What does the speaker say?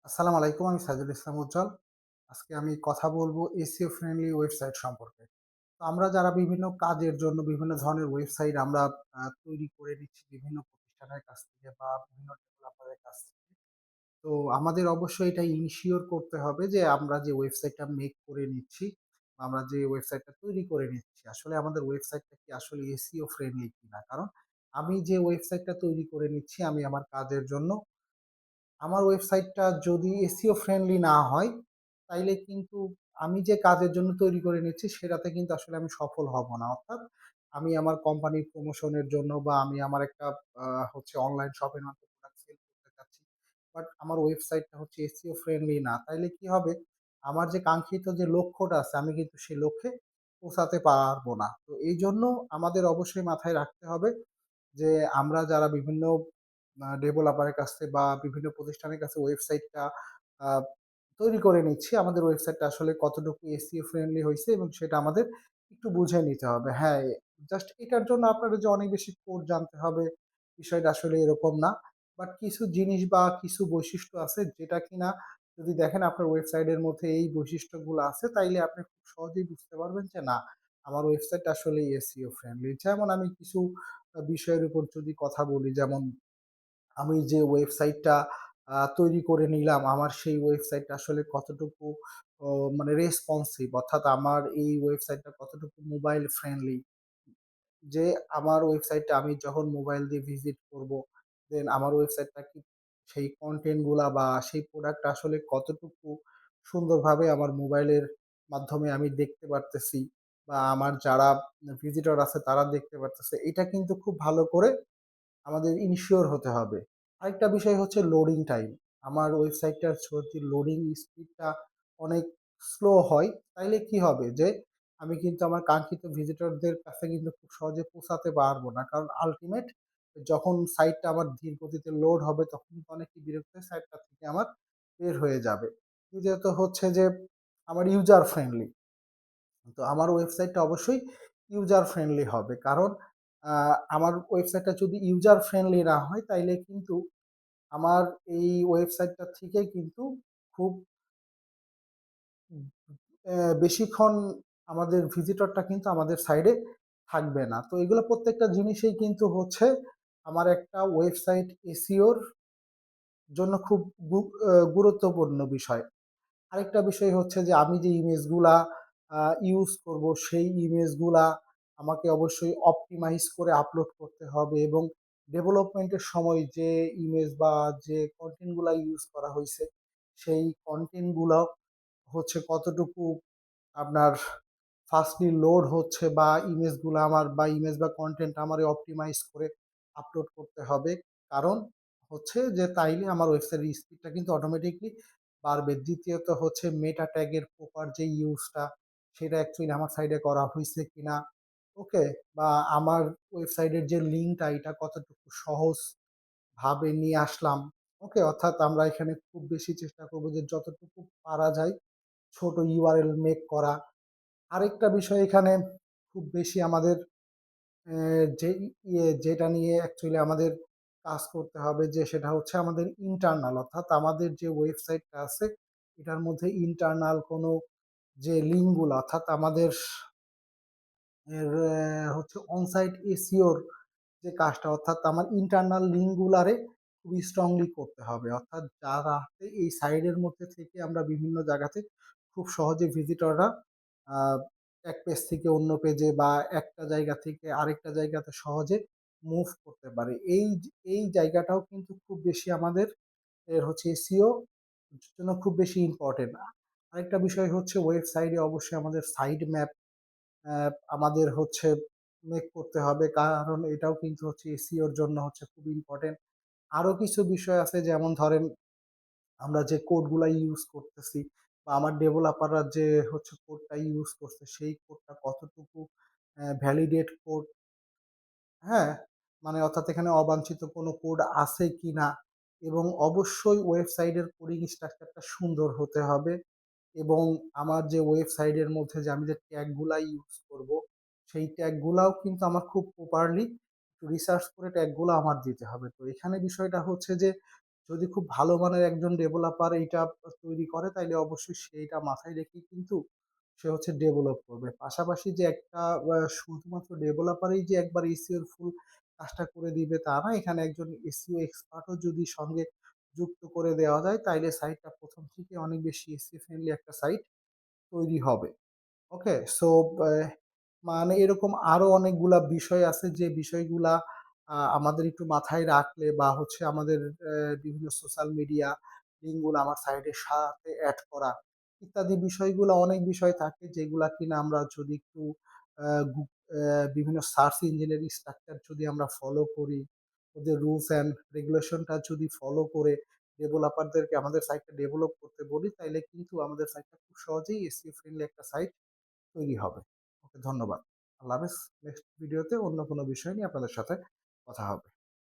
আসসালামু আলাইকুম। আমি সাইদুল ইসলাম উজ্জ্বল। আজকে আমি কথা বলবো এসইও ফ্রেন্ডলি ওয়েবসাইট সম্পর্কে। তো আমরা যারা বিভিন্ন কাজের জন্য বিভিন্ন ধরনের ওয়েবসাইট আমরা তৈরি করে নিচ্ছি বিভিন্ন প্রতিষ্ঠানের কাছ থেকে বা বিভিন্ন ডেভেলপারের কাছ থেকে। তো আমাদের অবশ্যই এটা ইনশিওর করতে হবে যে আমরা যে ওয়েবসাইটটা মেক করে নিচ্ছি, বা আমরা যে ওয়েবসাইটটা তৈরি করে নিচ্ছি, আসলে আমাদের ওয়েবসাইটটা কি আসলে এসইও ফ্রেন্ডলি কিনা। কারণ আমি যে ওয়েবসাইটটা তৈরি করে নিচ্ছি আমি আমার কাজের জন্য, আমার ওয়েবসাইটটা যদি এসইও ফ্রেন্ডলি না হয়, তাইলে কিন্তু আমি যে কাজের জন্য তৈরি করে নিচ্ছি সেটাতে কিন্তু আসলে আমি সফল হব না। অর্থাৎ আমি আমার কোম্পানির প্রমোশনের জন্য বা আমি আমার একটা অনলাইন শপের মাধ্যমে প্রোডাক্ট সেল করতে চাচ্ছি। বাট আমার ওয়েবসাইটটা হচ্ছে এসইও ফ্রেন্ডলি না। তাইলে কি হবে? আমার যে কাঙ্ক্ষিত যে লক্ষ্যটা আছে আমি কিন্তু সেই লক্ষ্যে পৌঁছাতে পারব না। তো এইজন্য আমাদের অবশ্যই মাথায় রাখতে হবে যে আমরা যারা বিভিন্ন ডেভেলপারের কাছ থেকে বা বিভিন্ন প্রতিষ্ঠানের কাছে ওয়েবসাইটটা আ তৈরি করে নিচ্ছি। আমাদের ওয়েবসাইটটা আসলে কতটুকু এসইও ফ্রেন্ডলি হইছে এবং সেটা আমাদের একটু বুঝে নিতে হবে। হ্যাঁ, জাস্ট এটার জন্য আপনার যে অনেক বেশি কোড জানতে হবে, বিষয়টা আসলে এরকম না। বাট কিছু জিনিস বা কিছু বৈশিষ্ট্য আছে যেটা কিনা যদি দেখেন আপনার ওয়েবসাইটের মধ্যে এই বৈশিষ্ট্যগুলো আছে, তাইলে আপনি খুব সহজেই বুঝতে পারবেন যে না, আমার ওয়েবসাইটটা আসলেই এসইও ফ্রেন্ডলি। যেমন আমি কিছু বিষয়ের উপর যদি কথা বলি, যেমন আমি যে ওয়েবসাইটটা তৈরি করে নিলাম, আমার সেই ওয়েবসাইটটা আসলে কতটুকু ও মানে রেসপন্সিভ, অর্থাৎ আমার এই ওয়েবসাইটটা কতটুকু মোবাইল ফ্রেন্ডলি। যে আমার ওয়েবসাইটটা আমি যখন মোবাইল দিয়ে ভিজিট করব, দেন আমার ওয়েবসাইটটা কি সেই কনটেন্ট গুলা বা সেই প্রোডাক্টটা আসলে কতটুকু সুন্দরভাবে আমার মোবাইলের মাধ্যমে আমি দেখতে পারতেছি, বা আমার যারা ভিজিটর আছে তারা দেখতে পারতেছে। এটা কিন্তু খুব ভালো করে আমাদের ইনশিওর হতে হবে। আরেকটা বিষয় হচ্ছে লোডিং টাইম। আমার ওয়েবসাইটটার যদি লোডিং স্পিডটা অনেক স্লো হয়, তাইলে কি হবে যে আমি কিন্তু আমার কাঙ্ক্ষিত ভিজিটরদের কাছে কিন্তু খুব সহজে পৌঁছাতে পারবো না। কারণ আল্টিমেট যখন সাইটটা আমার ধীর গতিতে লোড হবে তখন কিন্তু অনেকেই বিরক্ত হয়ে সাইটটা থেকে আমার বের হয়ে যাবে। দ্বিতীয়ত হচ্ছে যে আমার ইউজার ফ্রেন্ডলি। তো আমার ওয়েবসাইটটা অবশ্যই ইউজার ফ্রেন্ডলি হবে। কারণ আ আমার ওয়েবসাইটটা যদি ইউজার ফ্রেন্ডলি না হয় তাইলে কিন্তু আমার এই ওয়েবসাইটটা থেকে কিন্তু খুব উম বেশিক্ষণ আমাদের ভিজিটরটা কিন্তু আমাদের সাইডে থাকবে না। তো এগুলো প্রত্যেকটা জিনিসেই কিন্তু হচ্ছে আমার একটা ওয়েবসাইট এসইও র জন্য খুব গু গুরুত্বপূর্ণ বিষয়। আরেকটা বিষয় হচ্ছে যে আমি যে ইমেজগুলা ইউজ করব সেই ইমেজগুলা আমাকে অবশ্যই অপটিমাইজ করে আপলোড করতে হবে, এবং ডেভেলপমেন্টের সময় যে ইমেজ বা যে কনটেন্ট গুলা ইউজ করা হইছে, সেই কনটেন্ট গুলা হচ্ছে কতটুকু আপনার ফাস্টলি লোড হচ্ছে, বা ইমেজগুলা আমার বা ইমেজ বা কনটেন্ট আমারে অপটিমাইজ করে আপলোড করতে হবে। কারণ হচ্ছে যে তাইলে আমার ওয়েবসাইটের স্পিডটা কিন্তু অটোমেটিকলি বাড়বে। দ্বিতীয়ত হচ্ছে মেটা ট্যাগের প্রপার যে ইউজটা, সেটা অ্যাকচুয়ালি আমার সাইডে করা হইছে কিনা। ওকে? বা আমার ওয়েবসাইটের যে লিঙ্কটা এটা কতটুকু সহজভাবে নিয়ে আসলাম। ওকে? অর্থাৎ আমরা এখানে খুব বেশি চেষ্টা করব যে যতটুকু পারা যায় ছোট ইউআরএল মেক করা। আরেকটা বিষয় এখানে খুব বেশি আমাদের যে যেটা নিয়ে অ্যাকচুয়ালি আমাদের কাজ করতে হবে, যে সেটা হচ্ছে আমাদের ইন্টারনাল, অর্থাৎ আমাদের যে ওয়েবসাইটটা আছে এটার মধ্যে ইন্টারনাল কোনো যে লিঙ্ক গুলা, অর্থাৎ আমাদের হচ্ছে অনসাইট এসইওর যে কাজটা, অর্থাৎ আমার ইন্টারনাল লিঙ্ক গুলারে খুবই স্ট্রংলি করতে হবে। অর্থাৎ যাতে এই সাইডের মধ্যে থেকে আমরা বিভিন্ন জায়গাতে খুব সহজে ভিজিটররা আ এক পেজ থেকে অন্য পেজে বা একটা জায়গা থেকে আরেকটা জায়গাতে সহজে মুভ করতে পারে। এই জায়গাটাও কিন্তু খুব বেশি আমাদের হচ্ছে এসইও জন্য খুব বেশি ইম্পোর্টেন্ট। আরেকটা বিষয় হচ্ছে ওয়েবসাইটে অবশ্যই আমাদের সাইড ম্যাপ আমাদের হচ্ছে মেক করতে হবে। কারণ এটাও কিন্তু হচ্ছে এসইও র জন্য হচ্ছে খুব ইম্পোর্টেন্ট। আরো কিছু বিষয় আছে, যেমন ধরেন আমরা যে কোডগুলা ইউজ করতেছি বা আমার ডেভেলপাররা যে হচ্ছে কোডটা ইউজ করছে সেই কোডটা কতটুকু ভ্যালিডেট কোড, হ্যাঁ? মানে অর্থাৎ এখানে অবাঞ্ছিত কোনো কোড আছে কিনা, এবং অবশ্যই ওয়েবসাইটের কোডিং স্ট্রাকচারটা সুন্দর হতে হবে, এবং আমার যে ওয়েবসাইটের মধ্যে যে আমি যে ট্যাগ গুলা ইউজ করব, সেই ট্যাগ গুলাও কিন্তু আমার খুব প্রপারলি রিসার্চ করে ট্যাগ গুলা আমার দিতে হবে। তো এখানে বিষয়টা হচ্ছে যে যদি খুব ভালো মানের একজন ডেভেলপার এইটা তৈরি করে তাইলে অবশ্যই সে এটা মাথায় রেখেই কিন্তু সে হচ্ছে ডেভেলপ করবে। পাশাপাশি যে একটা শুধুমাত্র ডেভেলপারই যে একবার এসইও এর ফুল কাজটা করে দিবে তা না। এখানে একজন এসইও এক্সপার্টও যদি সঙ্গে যুক্ত করে দেওয়া যায় তাইলে সাইটটা ১ম থেকে অনেক বেশি এসইও ফ্রেন্ডলি একটা সাইট তৈরি হবে। ওকে? সো মানে এরকম আরো অনেকগুলা বিষয় আছে যে বিষয়গুলা আমাদের একটু মাথায় রাখলে বা হচ্ছে আমাদের বিভিন্ন সোশ্যাল মিডিয়া লিঙ্ক গুলা আমার সাইটের সাথে এড করা ইত্যাদি বিষয়গুলা অনেক বিষয় থাকে যেগুলা কিনা আমরা যদি একটু আ গু বিভিন্ন সার্চ ইঞ্জিনের স্ট্রাকচার যদি আমরা ফলো করি, ওদের রুলস অ্যান্ড রেগুলেশন টা যদি ফলো করে ডেভেলপারদেরকে আমাদের সাইটটা ডেভেলপ করতে বলি, তাইলে কিন্তু আমাদের সাইটটা খুব সহজেই এসইও ফ্রেন্ডলি একটা সাইট তৈরি হবে। ওকে ধন্যবাদ। আল্লাহ হাফেজ। নেক্সট ভিডিওতে অন্য কোনো বিষয় নিয়ে আপনাদের সাথে কথা হবে।